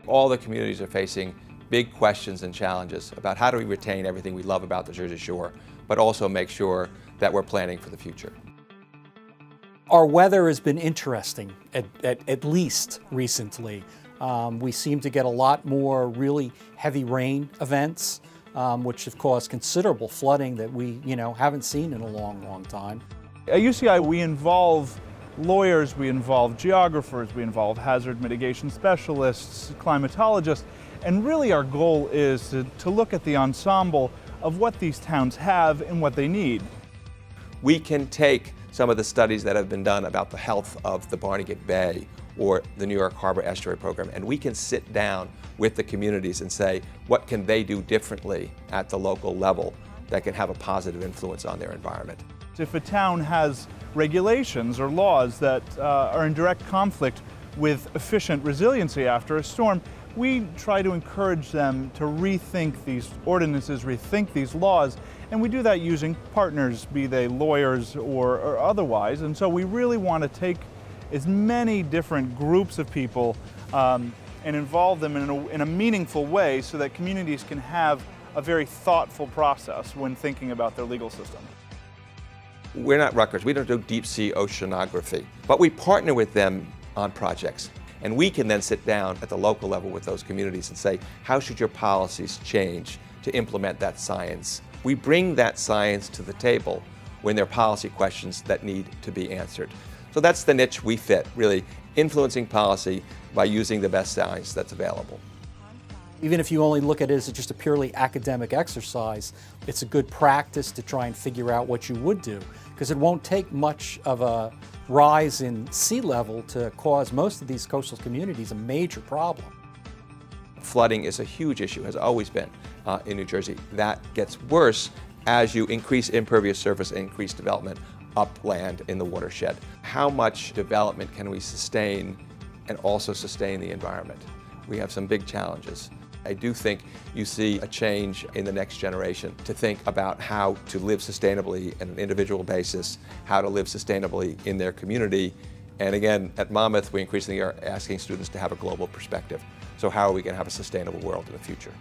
All the communities are facing big questions and challenges about how do we retain everything we love about the Jersey Shore, but also make sure that we're planning for the future. Our weather has been interesting, at least recently. We seem to get a lot more really heavy rain events, which have caused considerable flooding that we haven't seen in a long time. At UCI, we involve lawyers, we involve geographers, we involve hazard mitigation specialists, climatologists, and really our goal is to look at the ensemble of what these towns have and what they need. We can take some of the studies that have been done about the health of the Barnegat Bay or the New York Harbor Estuary Program, and we can sit down with the communities and say, what can they do differently at the local level that can have a positive influence on their environment? If a town has regulations or laws that are in direct conflict with efficient resiliency after a storm, we try to encourage them to rethink these ordinances, rethink these laws, and we do that using partners, be they lawyers or otherwise. And so we really want to take as many different groups of people and involve them in a meaningful way so that communities can have a very thoughtful process when thinking about their legal system. We're not Rutgers, we don't do deep sea oceanography, but we partner with them on projects. And we can then sit down at the local level with those communities and say, how should your policies change to implement that science? We bring that science to the table when there are policy questions that need to be answered. So that's the niche we fit, really influencing policy by using the best science that's available. Even if you only look at it as just a purely academic exercise, it's a good practice to try and figure out what you would do, because it won't take much of a rise in sea level to cause most of these coastal communities a major problem. Flooding is a huge issue, has always been in New Jersey. That gets worse as you increase impervious surface and increase development upland in the watershed. How much development can we sustain and also sustain the environment? We have some big challenges. I do think you see a change in the next generation to think about how to live sustainably on an individual basis, how to live sustainably in their community. And again, at Monmouth, we increasingly are asking students to have a global perspective. So how are we going to have a sustainable world in the future?